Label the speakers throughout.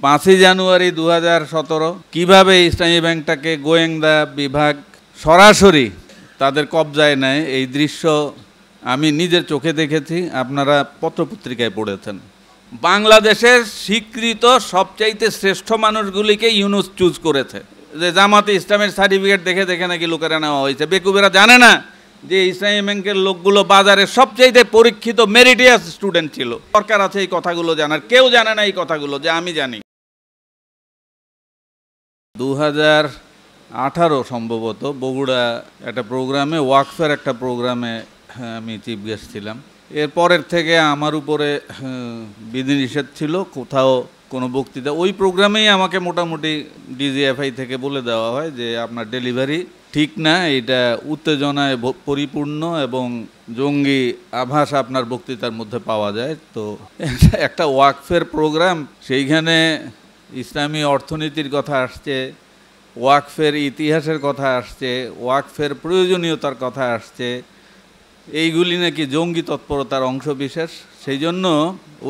Speaker 1: 5ই জানুয়ারি 2017 কিভাবে ইসলামী ব্যাংকটাকে গোয়েন্দা বিভাগ সরাসরি তাদের কবজায় নেয়, এই দৃশ্য আমি নিজের চোখে দেখেছি, আপনারা পত্রপত্রিকায় পড়েছেন। বাংলাদেশের স্বীকৃত সবচাইতে শ্রেষ্ঠ মানুষগুলিকে ইউনূস চুজ করেছে, যে জামাতে ইসলামের সার্টিফিকেট দেখে দেখে নাকি লোকেরা নেওয়া হয়েছে। বেকুবেরা জানে না যে ইসলামী ব্যাংকের লোকগুলো বাজারে সবচাইতে পরীক্ষিত মেরিটিয়াস স্টুডেন্ট ছিল। সরকার আছে এই কথাগুলো জানার, কেউ জানে না এই কথাগুলো, যে আমি জানি। 2018 সম্ভবত বগুড়া একটা প্রোগ্রামে, ওয়াকফের একটা প্রোগ্রামে আমি চিফ গেস্ট ছিলাম। এরপরের থেকে আমার উপরে বিধিনিষেধ ছিল, কোথাও কোনো বক্তৃতা, ওই প্রোগ্রামেই আমাকে মোটামুটি ডিজিএফআই থেকে বলে দেওয়া হয় যে আপনার ডেলিভারি ঠিক না, এটা উত্তেজনায় পরিপূর্ণ এবং জঙ্গি আভাস আপনার বক্তৃতার মধ্যে পাওয়া যায়। তো একটা ওয়াকফের প্রোগ্রাম, সেইখানে ইসলামী অর্থনীতির কথা আসছে, ওয়াকফের ইতিহাসের কথা আসছে, ওয়াকফের প্রয়োজনীয়তার কথা আসছে, এইগুলি নাকি জঙ্গি তৎপরতার অংশ বিশেষ। সেই জন্য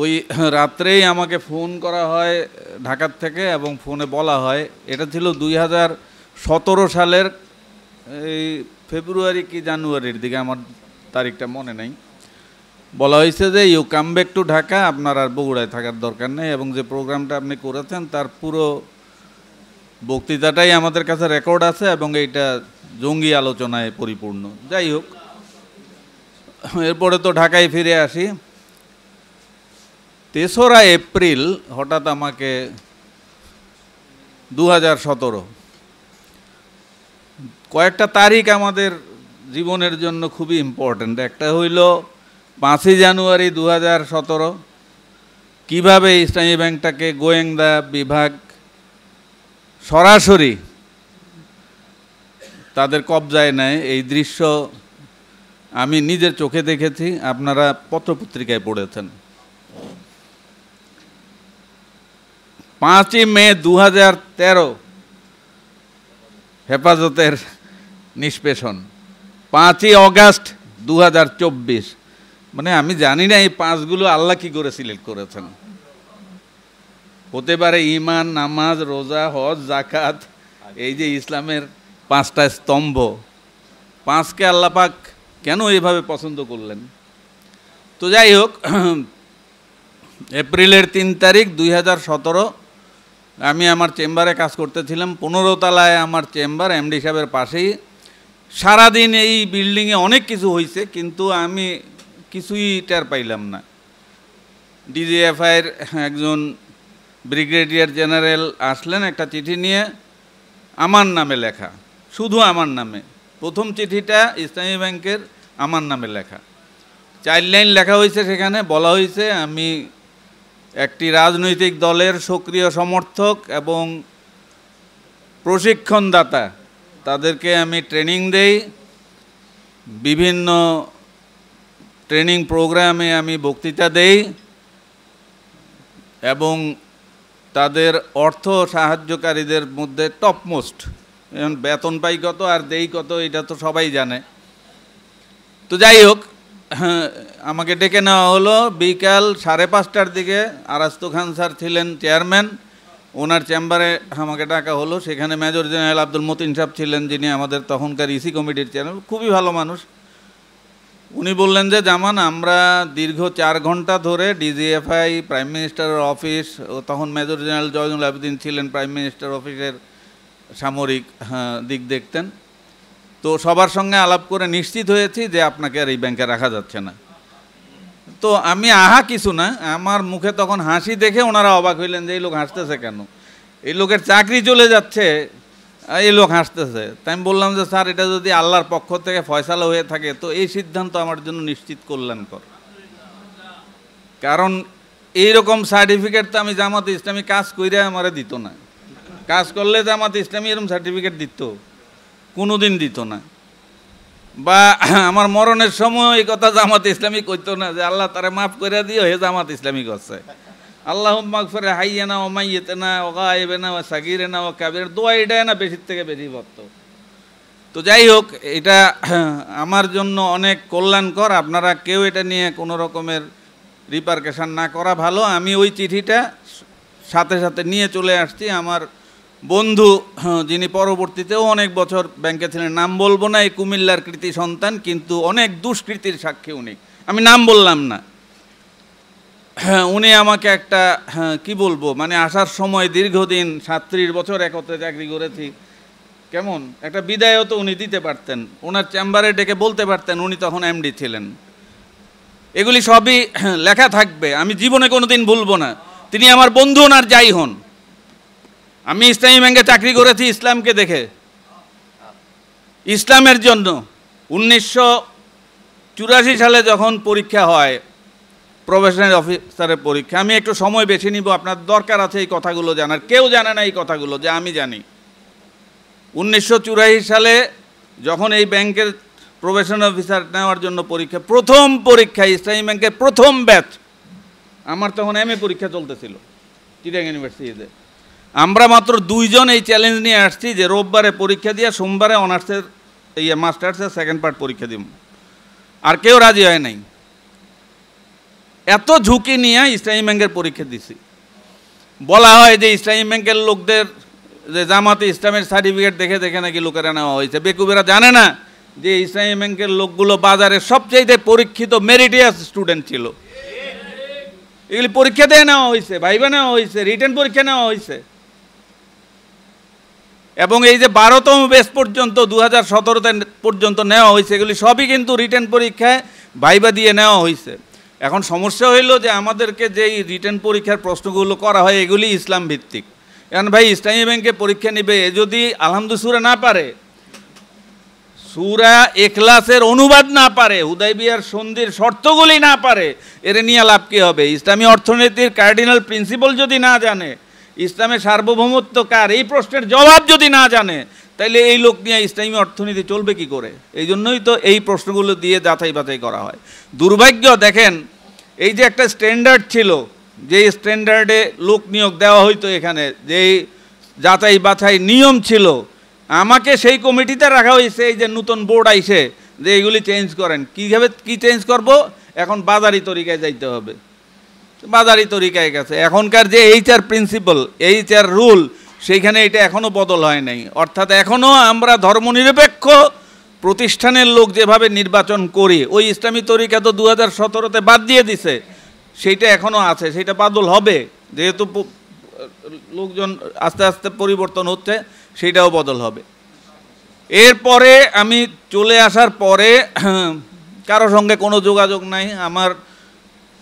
Speaker 1: ওই রাত্রেই আমাকে ফোন করা হয় ঢাকার থেকে, এবং ফোনে বলা হয়, এটা ছিল 2017 সালের এই ফেব্রুয়ারি কি জানুয়ারির দিকে, আমার তারিখটা মনে নেই। বলা হয়েছে যে you come back to Dhaka, আপনার আর বগুড়ায় থাকার দরকার নেই, এবং যে প্রোগ্রামটা আপনি করেছেন তার পুরো বক্তৃতাটাই আমাদের কাছে রেকর্ড আছে, এবং এইটা জঙ্গি আলোচনায় পরিপূর্ণ। যাই হোক, এরপরে তো ঢাকায় ফিরে আসি। 3রা এপ্রিল হঠাৎ আমাকে 2017, কয়েকটা তারিখ আমাদের জীবনের জন্য খুবই ইম্পর্ট্যান্ট। একটা হইল 5ই জানুয়ারি 2017 কিভাবে ইসলামী ব্যাংকটাকে গোয়েন্দা বিভাগ সরাসরি তাদের কবজায় নেয়, এই দৃশ্য আমি নিজের চোখে দেখেছি, আপনারা পত্রপত্রিকায় পড়েছেন। 5ই মে 2013 হেফাজতের নিষ্পেষণ, 5ই অগাস্ট 2024। মানে আমি জানি না এই 5গুলো আল্লাহ কি করে সিলেক্ট করেছেন। হতে পারে ঈমান, নামাজ, রোজা, হজ, যাকাত, এই যে ইসলামের 5টা স্তম্ভ, 5কে আল্লাহ পাক কেন এইভাবে পছন্দ করলেন। তো যাই হোক, এপ্রিলের 3 তারিখ 2017 আমি আমার চেম্বারে কাজ করতেছিলাম, 15 তলায় আমার চেম্বার, এমডি সাহেবের পাশেই। সারাদিন এই বিল্ডিংয়ে অনেক কিছু হয়েছে, কিন্তু আমি কিছুই টের পাইলাম না। ডিজিএফআইয়ের একজন ব্রিগেডিয়ার জেনারেল আসলেন একটা চিঠি নিয়ে, আমার নামে লেখা, শুধু আমার নামে। প্রথম চিঠিটা ইসলামী ব্যাংকের আমার নামে লেখা, 4 লাইন লেখা হয়েছে। সেখানে বলা হয়েছে আমি একটি রাজনৈতিক দলের সক্রিয় সমর্থক এবং প্রশিক্ষণদাতা, তাদেরকে আমি ট্রেনিং দেই, বিভিন্ন ট্রেনিং প্রোগ্রামে আমি বক্তৃতা দেই, এবং তাদের অর্থ সাহায্যকারীদের মধ্যে টপমোস্ট। বেতন পাই কত আর দেই কত এটা তো সবাই জানে। তো যাই হোক, আমাকে ডেকে নেওয়া হলো বিকাল 5:30টার দিকে। আরাস্তু খান স্যার ছিলেন চেয়ারম্যান, ওনার চেম্বারে আমাকে ডাকা হলো। সেখানে মেজর জেনারেল আব্দুল মতিন সাহেব ছিলেন, যিনি আমাদের তখনকার ইসি কমিটির চেয়ারম্যান, খুবই ভালো মানুষ। উনি বললেন যে জামান, আমরা দীর্ঘ 4 ঘন্টা ধরে ডিজিএফআই, প্রাইম মিনিস্টারের অফিস, ও তখন মেজর জেনারেল জয়নুল আবেদিন ছিলেন প্রাইম মিনিস্টার অফিসের সামরিক দিক দেখতেন, তো সবার সঙ্গে আলাপ করে নিশ্চিত হয়েছি যে আপনাকে আর এই ব্যাংকে রাখা যাচ্ছে না। তো আমি কিছু না, আমার মুখে তখন হাসি দেখে ওনারা অবাক হইলেন যে এই লোক হাসতেছে কেন, এই লোকের চাকরি চলে যাচ্ছে, এই লোক হাসতেছে। তাই আমি বললাম যে স্যার, এটা যদি আল্লাহর পক্ষ থেকে ফয়সালা হয়ে থাকে তো এই সিদ্ধান্ত আমার জন্য নিশ্চিত কল্যাণকর। কারণ এইরকম সার্টিফিকেট তো আমি জামাতে ইসলামী কাজ কইরা আমারে দিত না। কাজ করলে জামাতে ইসলামী এরকম সার্টিফিকেট দিত? কোনোদিন দিত না। বা আমার মরণের সময় এই কথা জামাতে ইসলামী কইতো না যে আল্লাহ তারে মাফ করে দিও, হে জামাত ইসলামী করছে, আল্লাহুম্মা মাগফির হাইয়ানা ওয়া মাইয়িতানা ওয়া গায়িবানা ওয়া সাগীরানা ওয়া কাবীরানা, দোয়া এটাই না বেশির থেকে বেশি ভক্ত। তো যাই হোক, এটা আমার জন্য অনেক কল্যাণকর। আপনারা কেউ এটা নিয়ে কোনো রকমের রিপারকেশন না করা ভালো। আমি ওই চিঠিটা সাথে সাথে নিয়ে চলে আসছি। আমার বন্ধু যিনি পরবর্তীতেও অনেক বছর ব্যাংকে ছিলেন, নাম বলবো না, এই কুমিল্লার কৃতি সন্তান, কিন্তু অনেক দুষ্কৃতির সাক্ষী উনি, আমি নাম বললাম না। উনি আমাকে একটা কি বলবো, মানে আসার সময় দীর্ঘদিন 37 বছর একত্রে চাকরি করেছি, কেমন একটা বিদায়ও তো উনি দিতে পারতেন, ওনার চেম্বারে ডেকে বলতে পারতেন, উনি তখন এমডি ছিলেন। এগুলি সবই লেখা থাকবে, আমি জীবনে কোনোদিন ভুলবো না। তিনি আমার বন্ধু ওনার যাই হন। আমি ইসলামী ব্যাংকে চাকরি করেছি ইসলামকে দেখে, ইসলামের জন্য। 1984 সালে যখন পরীক্ষা হয়, প্রফেশনাল অফিসারের পরীক্ষা, আমি একটু সময় বেছে নিব, আপনার দরকার আছে এই কথাগুলো জানার, কেউ জানে না এই কথাগুলো যে আমি জানি। 1984 সালে যখন এই ব্যাংকের প্রফেশনাল অফিসার নেওয়ার জন্য পরীক্ষা, প্রথম পরীক্ষা ইসলামী ব্যাংকের প্রথম ব্যাচ, আমার তখন MA পরীক্ষা চলতেছিল চিটাগাং ইউনিভার্সিটিতে। আমরা মাত্র 2 জন এই চ্যালেঞ্জ নিয়ে আসছি যে রোববারে পরীক্ষা দিয়ে সোমবারে অনার্সের মাস্টার্সের সেকেন্ড পার্ট পরীক্ষা দিব, আর কেউ রাজি হয় নাই। এত ঝুঁকি নিয়ে ইসলামী ব্যাংকের পরীক্ষা দিছি। বলা হয় যে ইসলামী ব্যাংকের লোকদের যে জামাতে ইসলামের সার্টিফিকেট দেখে দেখে নাকি লোকেরা নেওয়া হয়েছে। বেকুবেরা জানে না যে ইসলামী ব্যাংকের লোকগুলো বাজারে সবচেয়ে পরীক্ষিত মেরিটিয়াস স্টুডেন্ট ছিল। এগুলি পরীক্ষা দিয়ে নেওয়া হয়েছে, ভাইবা নেওয়া হয়েছে, রিটেন পরীক্ষা নেওয়া হয়েছে। এবং এই যে 12তম ব্যাচ পর্যন্ত 2017 পর্যন্ত নেওয়া হয়েছে, এগুলি সবই কিন্তু রিটেন পরীক্ষায় ভাইবা দিয়ে নেওয়া হয়েছে। এখন সমস্যা হইল যে আমাদেরকে যেই রিটেন পরীক্ষার প্রশ্নগুলো করা হয় এগুলি ইসলাম ভিত্তিক। এখন ভাই ইসলামী ব্যাংকে পরীক্ষা নেবে, এ যদি আলহামদুলিল্লাহ সূরা না পারে, সূরা ইখলাসের অনুবাদ না পারে, হুদাইবিয়ার সন্ধির শর্তগুলি না পারে, এর নিয়ে লাভ কী হবে? ইসলামী অর্থনীতির কার্ডিনাল প্রিন্সিপাল যদি না জানে, ইসলামের সার্বভৌমত্ব কার, এই প্রশ্নের জবাব যদি না জানে, তাইলে এই লোক নিয়ে ইসলামী অর্থনীতি চলবে কি করে? এই জন্যই তো এই প্রশ্নগুলো দিয়ে যাচাই বাছাই করা হয়। দুর্ভাগ্য, দেখেন এই যে একটা স্ট্যান্ডার্ড ছিল, যেই স্ট্যান্ডার্ডে লোক নিয়োগ দেওয়া হইতো, এখানে যেই যাচাই বাছাই নিয়ম ছিল, আমাকে সেই কমিটিতে রাখা হয়েছে। এই যে নতুন বোর্ড আইছে যে এইগুলি চেঞ্জ করেন, কীভাবে কী চেঞ্জ করব? এখন বাজারি তরিকায় যাইতে হবে, বাজারি তরিকায় গেছে। এখনকার যে HR প্রিন্সিপাল, HR রুল, সেইখানে এটা এখনও বদল হয় নাই। অর্থাৎ এখনও আমরা ধর্মনিরপেক্ষ প্রতিষ্ঠানের লোক যেভাবে নির্বাচন করি, ওই ইসলামী তরিকা তো 2017-তে বাদ দিয়ে দিছে, সেইটা এখনও আছে, সেইটা বদল হবে। যেহেতু লোকজন আস্তে আস্তে পরিবর্তন হচ্ছে, সেইটাও বদল হবে। এরপরে আমি চলে আসার পরে কারো সঙ্গে কোনো যোগাযোগ নাই। আমার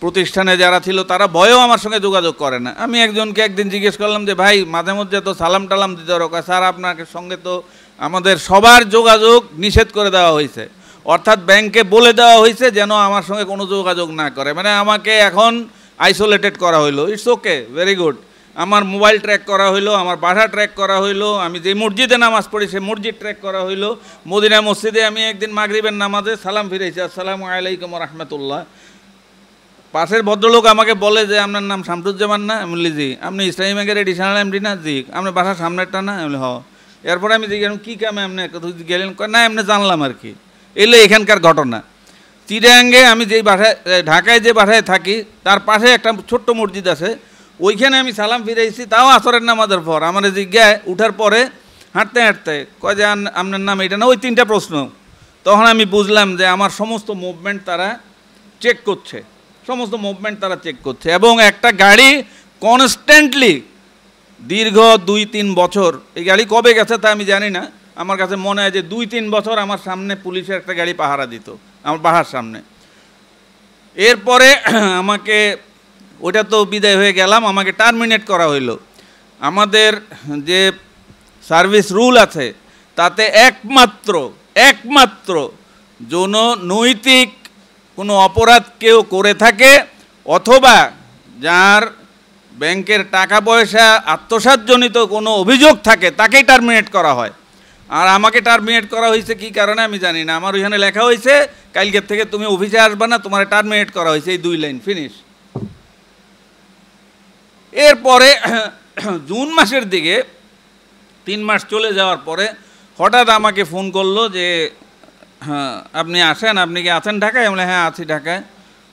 Speaker 1: প্রতিষ্ঠানে যারা ছিল তারা ভয়েও আমার সঙ্গে যোগাযোগ করে না। আমি একজনকে একদিন জিজ্ঞেস করলাম যে ভাই মাঝে মধ্যে তো সালাম টালাম দিতে দরকার, স্যার আপনার সঙ্গে তো আমাদের সবার যোগাযোগ নিষেধ করে দেওয়া হয়েছে। অর্থাৎ ব্যাংকে বলে দেওয়া হয়েছে যেন আমার সঙ্গে কোনো যোগাযোগ না করে, মানে আমাকে এখন আইসোলেটেড করা হইলো। It's okay, very good. আমার মোবাইল ট্র্যাক করা হইলো, আমার বাসা ট্র্যাক করা হইলো, আমি যে মসজিদে নামাজ পড়ি সে মসজিদ ট্র্যাক করা হইলো। মদিনা মসজিদে আমি একদিন মাগরিবের নামাজে সালাম ফিরেছি, আসসালামু আলাইকুম রাহমাতুল্লাহ। পাশের ভদ্রলোক আমাকে বলে যে আপনার নাম শামসুজ্জামান না? আমি বলি জি। আপনি ইসলামী ব্যাংকের এডিশনাল MD না? জি। আপনার বাসার সামনেরটা না? আমি বলি হ। এরপরে আমি জিজ্ঞাসা কী কামে আপনি গেলেন? না এমনি জানলাম আর কি। এলো এখানকার ঘটনা। চিটাগাঙ্গে আমি যেই বাসায়, ঢাকায় যে বাসায় থাকি তার পাশে একটা ছোট্ট মসজিদ আছে, ওইখানে আমি সালাম ফিরেছি, তাও আসরের নামাজের পর। আমার জিজ্ঞায় উঠার পরে হাঁটতে হাঁটতে কয় যে আপনার নাম এটা না? ওই 3টা প্রশ্ন। তখন আমি বুঝলাম যে আমার সমস্ত মুভমেন্ট তারা চেক করছে, সমস্ত মুভমেন্ট তারা চেক করছে। এবং একটা গাড়ি কনস্ট্যান্টলি দীর্ঘ 2-3 বছর, এই গাড়ি কবে গেছে তা আমি জানি না, আমার কাছে মনে হয় যে 2-3 বছর আমার সামনে পুলিশের একটা গাড়ি পাহারা দিত আমার বাসার সামনে। এরপরে আমাকে, ওটা তো বিদায় হয়ে গেলাম, আমাকে টার্মিনেট করা হইলো। আমাদের যে সার্ভিস রুল আছে তাতে একমাত্র নৈতিক কোনো অপরাধ কেউ করে থাকে অথবা যার ব্যাংকের টাকা পয়সা আত্মসাৎজনিত কোনো অভিযোগ থাকে তাকেই টার্মিনেট করা হয়। আর আমাকে টার্মিনেট করা হয়েছে কী কারণে আমি জানি না। আমার ওইখানে লেখা হয়েছে কালকের থেকে তুমি অফিসে আসবে না, তোমার টার্মিনেট করা হয়েছে, এই 2 লাইন, ফিনিশ। এরপরে জুন মাসের দিকে 3 মাস চলে যাওয়ার পরে হঠাৎ আমাকে ফোন করলো যে হ্যাঁ আপনি আসেন, আপনি কি আছেন ঢাকায়? বলে হ্যাঁ আছি ঢাকায়।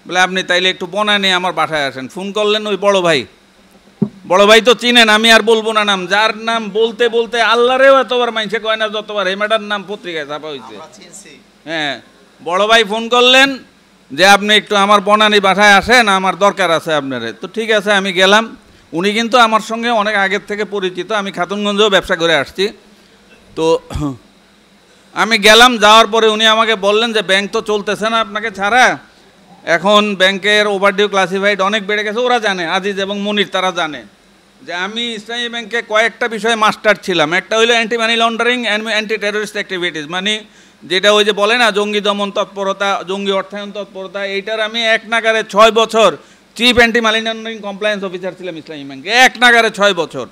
Speaker 1: বলে আপনি তাইলে একটু বনানী আমার বাসায় আসেন। ফোন করলেন ওই বড় বড় ভাই তো চিনেন, আমি আর বলবো না নাম, যার নাম বলতে বলতে আল্লাহরেও এতবার মাইনছে কয় না যতবার এই ম্যাটার নাম পত্রিকায় ছাপা হয়েছে। হ্যাঁ, বড় ভাই ফোন করলেন যে আপনি একটু আমার বনানী বাসায় আসেন, আমার দরকার আছে আপনারে। তো ঠিক আছে, আমি গেলাম। উনি কিন্তু আমার সঙ্গে অনেক আগের থেকে পরিচিত, আমি খাতুনগঞ্জেও ব্যবসা করে আসছি। তো আমি গেলাম, যাওয়ার পরে উনি আমাকে বললেন যে ব্যাংক তো চলতেছে না আপনাকে ছাড়া, এখন ব্যাংকের ওভারডিউ ক্লাসিফাইড অনেক বেড়ে গেছে। ওরা জানে, আজিজ এবং মনির তারা জানে যে আমি ইসলামী ব্যাংকে কয়েকটা বিষয়ে মাস্টার ছিলাম। একটা হইলো anti money laundering and anti terrorist activities, মানে যেটা ওই যে বলে না জঙ্গি দমন তৎপরতা, জঙ্গি অর্থায়ন তৎপরতা, এইটার আমি এক নাগারে 6 বছর chief anti money laundering compliance officer ছিলাম ইসলামী ব্যাংকে, এক নাগারে 6 বছর।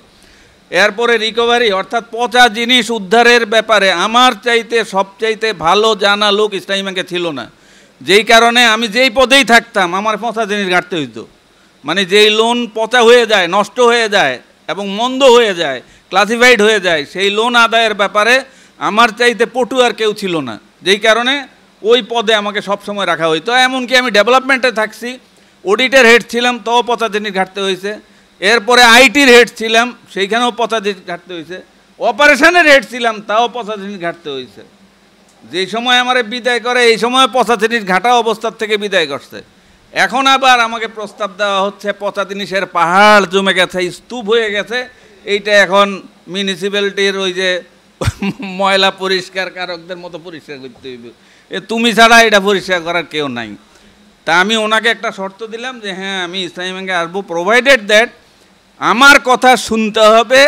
Speaker 1: এরপরে রিকভারি অর্থাৎ পচা জিনিস উদ্ধারের ব্যাপারে আমার চাইতে সবচাইতে ভালো জানা লোক ইসলামী ব্যাংকে ছিল না, যেই কারণে আমি যেই পদেই থাকতাম আমার পচা জিনিস ঘাটতে হইতো। মানে যেই লোন পচা হয়ে যায়, নষ্ট হয়ে যায় এবং মন্দ হয়ে যায়, ক্লাসিফাইড হয়ে যায়, সেই লোন আদায়ের ব্যাপারে আমার চাইতে পটু আর কেউ ছিল না, যেই কারণে ওই পদে আমাকে সবসময় রাখা হইতো। এমনকি আমি ডেভেলপমেন্টে থাকছি, অডিটের হেড ছিলাম, তাও পচা জিনিস ঘাটতে হয়েছে। এরপরে আইটির হেড ছিলাম, সেইখানেও পচা জিনিস ঘাটতে হয়েছে। অপারেশনের হেড ছিলাম, তাও পচা জিনিস ঘাটতে হয়েছে। যেই সময় আমার বিদায় করে এই সময় পচা জিনিস ঘাটা অবস্থার থেকে বিদায় করছে। এখন আবার আমাকে প্রস্তাব দেওয়া হচ্ছে পচা জিনিসের পাহাড় জমে গেছে, স্তূপ হয়ে গেছে, এইটা এখন মিউনিসিপ্যালিটির ওই যে ময়লা পরিষ্কার কারকদের মতো পরিষ্কার করতে হইবে, তুমি ছাড়া এটা পরিষ্কার করার কেউ নাই। তা আমি ওনাকে একটা শর্ত দিলাম যে হ্যাঁ আমি ইসলামী ব্যাংকে আসবো, প্রোভাইডেড দ্যাট আমার কথা শুনতে হবে,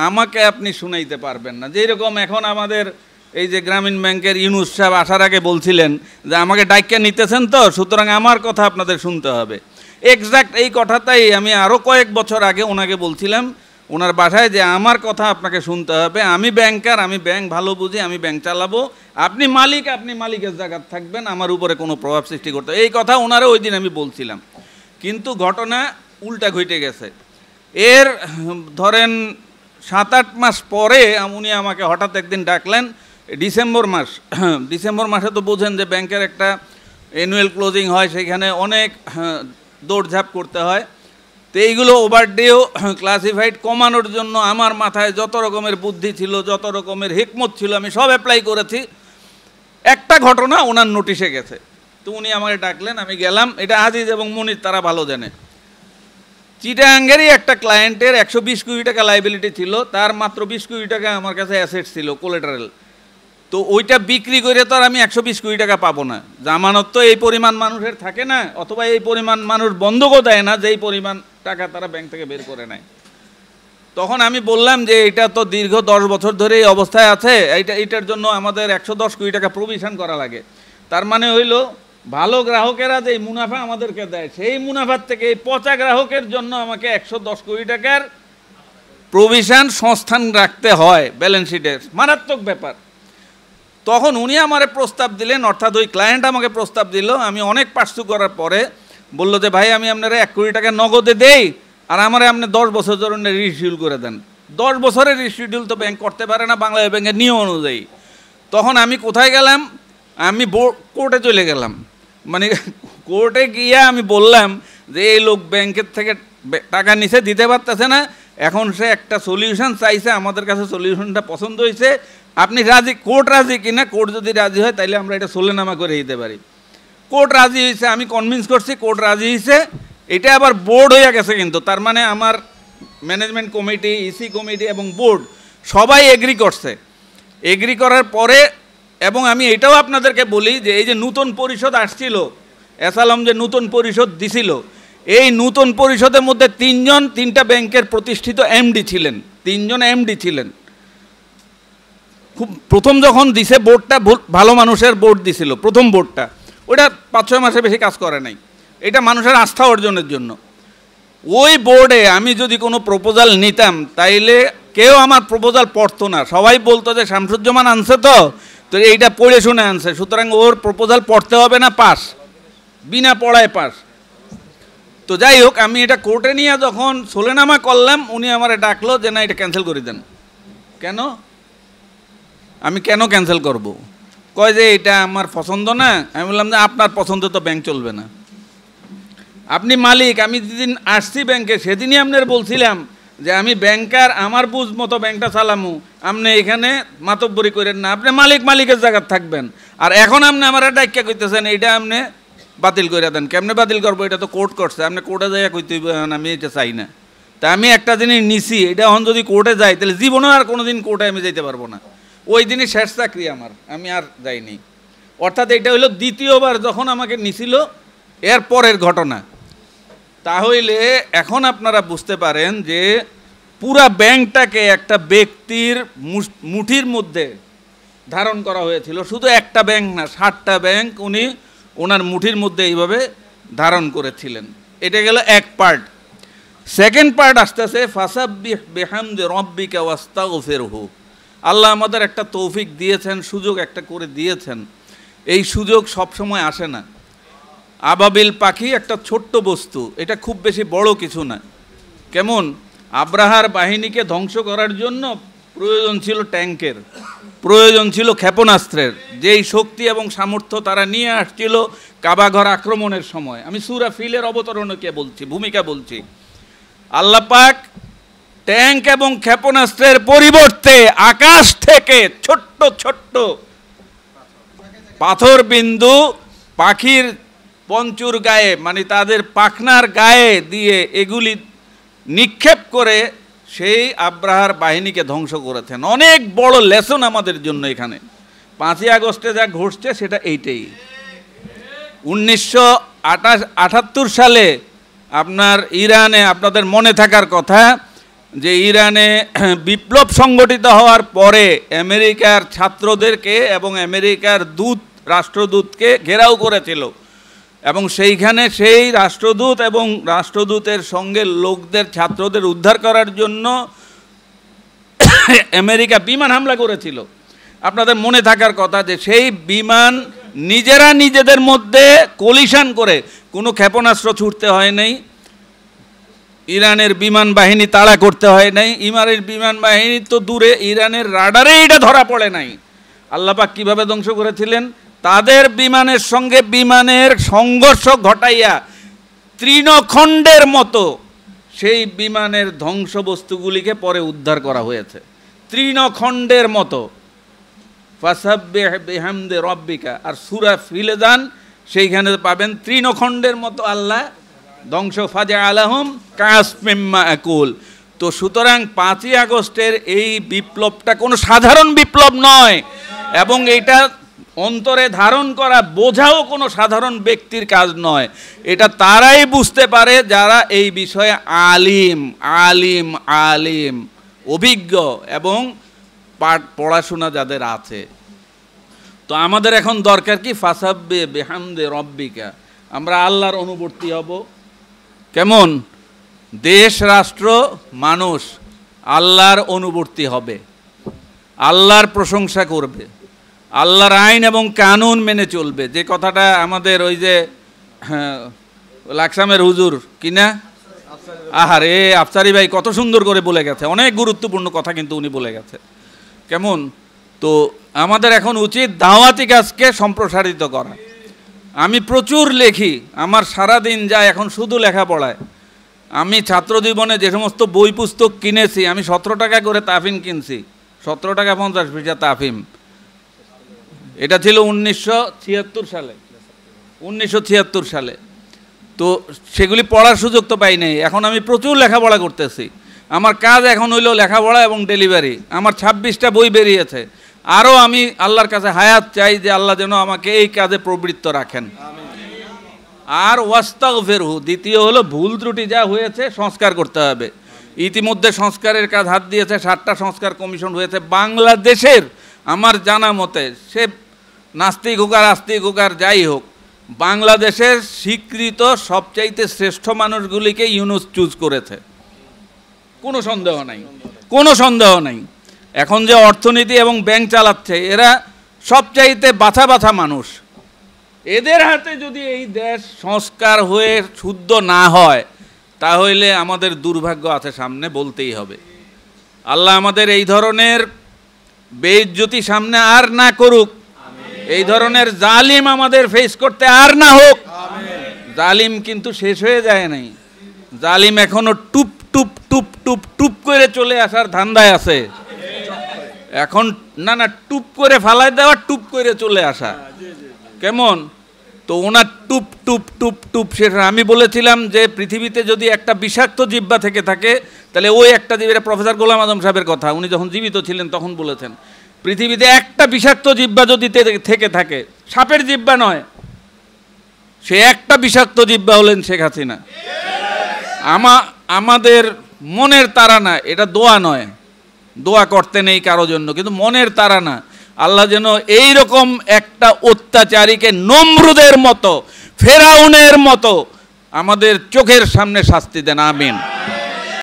Speaker 1: আমাকে আপনি শুনাইতে পারবেন না। যেরকম এখন আমাদের এই যে গ্রামীণ ব্যাংকের ইউনুস সাহেব আসার আগে বলছিলেন যে আমাকে ডাইকা নিতেছেন তো, সুতরাং আমার কথা আপনাদের শুনতে হবে। এক্স্যাক্ট এই কথাটাই আমি আরও কয়েক বছর আগে ওনাকে বলছিলাম ওনার বাসায়, যে আমার কথা আপনাকে শুনতে হবে, আমি ব্যাংকার, আমি ব্যাংক ভালো বুঝি, আমি ব্যাংক চালাবো, আপনি মালিক, আপনি মালিকের জায়গায় থাকবেন, আমার উপরে কোনো প্রভাব সৃষ্টি করতে, এই কথা ওনারা ওই দিন আমি বলছিলাম। কিন্তু ঘটনা উল্টা ঘটে গেছে। এর ধরেন 7-8 মাস পরে উনি আমাকে হঠাৎ একদিন ডাকলেন, ডিসেম্বর মাস, ডিসেম্বর মাসে তো বোঝেন যে ব্যাংকের একটা অ্যানুয়াল ক্লোজিং হয়, সেখানে অনেক দৌড়ঝাঁপ করতে হয়। তো এইগুলো ওভারডিউ ক্লাসিফাইড কমানোর জন্য আমার মাথায় যত রকমের বুদ্ধি ছিল, যত রকমের হিকমত ছিল, আমি সব অ্যাপ্লাই করেছি। একটা ঘটনা ওনার নোটিশে গেছে, তো উনি আমাকে ডাকলেন, আমি গেলাম। এটা আজিজ এবং মনির তারা ভালো জানে। চিটাগাঙ্গেরই একটা ক্লায়েন্টের 120 কোটি টাকা লাইবিলিটি ছিল, তার মাত্র 20 কোটি টাকা আমার কাছে অ্যাসেট ছিল কোলেটারেল। তো ওইটা বিক্রি করে তো আর আমি 120 কোটি টাকা পাবো না, জামানত তো এই পরিমাণ মানুষের থাকে না, অথবা এই পরিমাণ মানুষ বন্ধকও দেয় না যেই পরিমাণ টাকা তারা ব্যাংক থেকে বের করে নেয়। তখন আমি বললাম যে এটা তো দীর্ঘ 10 বছর ধরে এই অবস্থায় আছে, এইটার জন্য আমাদের 110 কোটি টাকা প্রভিশন করা লাগে। তার মানে হইল ভালো গ্রাহকেরা যে মুনাফা আমাদেরকে দেয়, সেই মুনাফার থেকে এই পচা গ্রাহকের জন্য আমাকে 110 কোটি টাকার প্রভিশন সংস্থান রাখতে হয় ব্যালেন্স শিটে, মারাত্মক ব্যাপার। তখন উনি আমারে প্রস্তাব দিলেন, অর্থাৎ ওই ক্লায়েন্ট আমাকে প্রস্তাব দিল। আমি অনেক পার্সু করার পরে বললো যে ভাই আমি আপনারা 1 কোটি টাকা নগদে দেই, আর আমারে আপনি 10 বছর জন্য রিশিডিউল করে দেন। 10 বছরের রিশিডিউল তো ব্যাংক করতে পারে না বাংলাদেশ ব্যাংকের নিয়ম অনুযায়ী। তখন আমি কোথায় গেলাম, আমি কোর্টে চলে গেলাম। মানে কোর্টে গিয়ে আমি বললাম যে এই লোক ব্যাংকের থেকে টাকা নিচে দিতে পারতেছে না, এখন সে একটা সলিউশন চাইছে, আমাদের কাছে সলিউশনটা পছন্দ হয়েছে, আপনি রাজি, কোর্ট রাজি কিনা, কোর্ট যদি রাজি হয় তাইলে আমরা এটা সোলেনামা করে দিতে পারি। কোর্ট রাজি হয়েছে, আমি কনভিন্স করছি, কোর্ট রাজি হয়েছে। এটা আবার বোর্ড হয়ে গেছে কিন্তু, তার মানে আমার ম্যানেজমেন্ট কমিটি, ইসি কমিটি এবং বোর্ড সবাই এগ্রি করছে। এগ্রি করার পরে, এবং আমি এটাও আপনাদেরকে বলি যে এই যে নূতন পরিষদ আসছিল, এসালাম যে নূতন পরিষদ দিছিল, এই নূতন পরিষদের মধ্যে 3টা ব্যাংকের প্রতিষ্ঠিত এমডি ছিলেন, 3 জন এমডি ছিলেন। খুব প্রথম যখন দিছে বোর্ডটা, ভালো মানুষের বোর্ড দিছিল প্রথম বোর্ডটা, ওটা 5-6 মাসের বেশি কাজ করে নাই, এটা মানুষের আস্থা অর্জনের জন্য। ওই বোর্ডে আমি যদি কোনো প্রপোজাল নিতাম তাইলে কেউ আমার প্রপোজাল পড়তো না, সবাই বলতো যে শামসুজ্জামান আনছে তো এইটা পড়ে শুনে আনছে, সুতরাং ওর প্রপোজাল পড়তে হবে না, পাস, বিনা পড়ায় পাস। তো যাই হোক, আমি এটা কোর্টে নিয়ে যখন সোলেনামা করলাম, উনি আমারে ডাকলো যে না এটা ক্যান্সেল করে দেন। কেন? আমি কেন ক্যান্সেল করব? কয় যে এটা আমার পছন্দ না। আমি বললাম যে আপনার পছন্দ তো ব্যাংক চলবে না, আপনি মালিক, আমি যেদিন আসছি ব্যাংকে সেদিনই আপনার বলছিলাম যে আমি ব্যাংকার, আমার বুঝ মতো ব্যাংকটা চালামু, আপনি এখানে মাতব্বরি করেন না, আপনি মালিকের জায়গায় থাকবেন। আর এখন আপনি আমার ডাক্কা কইতেছেন এইটা আপনি বাতিল করে দেন। কেমনে বাতিল করবো? এটা তো কোর্ট করছে, আপনি কোর্টে যাইয়া কইতে আমি এটা চাই না। তা আমি একটা জিনিস নিছি, এটা এখন যদি কোর্টে যাই তাহলে জীবনেও আর কোনো দিন কোর্টে আমি যাইতে পারবো না। ওই দিনই শেষ চাকরি আমার, আমি আর যাইনি। অর্থাৎ এটা হইলো দ্বিতীয়বার যখন আমাকে নিছিল, এর পরের ঘটনা। তাহলে এখন আপনারা বুঝতে পারেন যে পুরা ব্যাংকটাকে একটা ব্যক্তির মুঠির মধ্যে ধারণ করা হয়েছিল। শুধু একটা ব্যাংক না, 7টা ব্যাংক উনি ওনার মুঠির মধ্যে এইভাবে ধারণ করেছিলেন। এটা গেল এক পার্ট। সেকেন্ড পার্ট আসতেছে ফাসাব্বিহ বিহামদি রাব্বিকা ওয়াস্তাগফিরহু। আল্লাহ আমাদের একটা তৌফিক দিয়েছেন, সুযোগ একটা করে দিয়েছেন। এই সুযোগ সবসময় আসে না। আবাবিল পাখি একটা ছোট্ট বস্তু, এটা খুব বেশি বড় কিছু না। কেমন? আব্রাহার বাহিনীকে ধ্বংস করার জন্য প্রয়োজন ছিল ট্যাঙ্কের, প্রয়োজন ছিল ক্ষেপণাস্ত্রের, যেই শক্তি এবং সামর্থ্য তারা নিয়ে আসছিল কাবাঘর আক্রমণের সময়। আমি সূরা ফিলের অবতরণকে বলছি, ভূমিকা বলছি। আল্লাহ পাক ট্যাঙ্ক এবং ক্ষেপণাস্ত্রের পরিবর্তে আকাশ থেকে ছোট্ট ছোট্ট পাথর বিন্দু পাখির পঞ্চুর গায়ে, মানে তাদের পাখনার গায়ে দিয়ে এগুলি নিক্ষেপ করে সেই আব্রাহার বাহিনীকে ধ্বংস করেছেন। অনেক বড় লেসন আমাদের জন্য এখানে। 5ই আগস্টে যা ঘটছে সেটা এইটাই। 1978 সালে আপনার ইরানে, আপনাদের মনে থাকার কথা যে ইরানে বিপ্লব সংগঠিত হওয়ার পরে আমেরিকার ছাত্রদেরকে এবং আমেরিকার রাষ্ট্রদূতকে ঘেরাও করেছিল, এবং সেইখানে সেই রাষ্ট্রদূত এবং রাষ্ট্রদূতের সঙ্গে লোকদের, ছাত্রদের উদ্ধার করার জন্য আমেরিকা বিমান হামলা করেছিল। আপনাদের মনে থাকার কথা যে সেই বিমান নিজেরা নিজেদের মধ্যে কলিশন করে, কোনো ক্ষেপণাস্ত্র ছুটতে হয় নাই, ইরানের বিমান বাহিনী তাড়া করতে হয় নাই, ইরানের বিমান বাহিনী তো দূরে, ইরানের রাডারে এটা ধরা পড়ে নাই। আল্লাহ পাক কীভাবে ধ্বংস করেছিলেন? তাদের বিমানের সঙ্গে বিমানের সংঘর্ষ ঘটাইয়া তৃণখণ্ডের মতো সেই বিমানের ধ্বংসবস্তুগুলিকে পরে উদ্ধার করা হয়েছে। তৃণখণ্ডের মতো। ফাসাব্বিহ বিহামদি রাব্বিকা। আর সূরা ফিলে যান, সেইখানে পাবেন তৃণখণ্ডের মতো আল্লাহ ধ্বংস, ফাজআলাহুম কাসফিম মাকুল। তো সুতরাং 5ই আগস্টের এই বিপ্লবটা কোনো সাধারণ বিপ্লব নয়, এবং এটা অন্তরে ধারণ করা, বোঝাও কোনো সাধারণ ব্যক্তির কাজ নয়। এটা তারাই বুঝতে পারে যারা এই বিষয়ে আলিম, অভিজ্ঞ এবং পড়াশোনা যাদের আছে। তো আমাদের এখন দরকার কি? ফাসাব্বিহ বিহামদি রাব্বিকা। আমরা আল্লাহর অনুবর্তী হব। কেমন? দেশ, রাষ্ট্র, মানুষ আল্লাহর অনুবর্তী হবে, আল্লাহর প্রশংসা করবে, আল্লাহর আইন এবং কানুন মেনে চলবে। যে কথাটা আমাদের ওই যে লাকসামের হুজুর কিনা, আহারে আফসারি ভাই কত সুন্দর করে বলে গেছে, অনেক গুরুত্বপূর্ণ কথা কিন্তু উনি বলে গেছে। কেমন? তো আমাদের এখন উচিত দাওয়াতি কাজকে সম্প্রসারিত করা। আমি প্রচুর লেখি, আমার সারাদিন যায় এখন শুধু লেখাপড়ায়। আমি ছাত্র জীবনে যে সমস্ত বই পুস্তক কিনেছি, আমি 17 টাকা করে তাফিম কিনছি, 17 টাকা 50 পয়সা তাফিম। এটা ছিল 1976 সালে। তো সেগুলি পড়ার সুযোগ তো পাই নাই। এখন আমি প্রচুর লেখাপড়া করতেছি। আমার কাজ এখন হইল লেখাপড়া এবং ডেলিভারি। আমার 26টা বই বেরিয়েছে। আরও আমি আল্লাহর কাছে হায়াত চাই যে আল্লাহ যেন আমাকে এই কাজে প্রবৃত্ত রাখেন। আর ওয়াস্তাগফিরহু, দ্বিতীয় হলো ভুল ত্রুটি যা হয়েছে সংস্কার করতে হবে। ইতিমধ্যে সংস্কারের কাজ হাত দিয়েছে, 7টা সংস্কার কমিশন হয়েছে বাংলাদেশের। আমার জানা মতে, সে নাস্তিক হোক আর আস্তিক হোক আর যাই হোক, বাংলাদেশের স্বীকৃত সবচাইতে শ্রেষ্ঠ মানুষগুলিকে ইউনুস চুজ করেছে, কোনো সন্দেহ নাই। এখন যে অর্থনীতি এবং ব্যাংক চালাচ্ছে, এরা সবচাইতে বাছা মানুষ। এদের হাতে যদি এই দেশ সংস্কার হয়ে শুদ্ধ না হয়, তাহলে আমাদের দুর্ভাগ্য আছে সামনে, বলতেই হবে। আল্লাহ আমাদের এই ধরনের বেইজ্জতি সামনে আর না করুক, এই ধরনের জালিম আমাদের ফেস করতে আর না হোক। জালিম কিন্তু শেষ হয়ে যায় নাই, জালিম এখনো টুপ টুপ টুপ টুপ টুপ করে চলে আসার ধান্দায় আছে এখন। না না, টুপ করে ফালাই দেওয়া, টুপ করে চলে আসা কেমন? তো ওনার টুপ টুপ টুপ টুপ সেটা আমি বলেছিলাম যে পৃথিবীতে যদি একটা বিষাক্ত জিহ্বা থেকে থাকে তাহলে ওই একটা জিহ্বা, প্রফেসর গোলাম আজম সাহেবের কথা, উনি যখন জীবিত ছিলেন তখন বলেছেন, পৃথিবীতে একটা বিষাক্ত জিহ্বা যদি থেকে থাকে, সাপের জিহ্বা নয়, সে একটা বিষাক্ত জিহ্বা হলেন শেখ হাসিনা। আমাদের মনের তাড়না, এটা দোয়া নয়, দোয়া করতে নেই কারো জন্য, কিন্তু মনের তাড়না আল্লাহ যেন এইরকম একটা অত্যাচারীকে নমরুদের মতো, ফেরাউনের মতো আমাদের চোখের সামনে শাস্তি দেন, আমিন।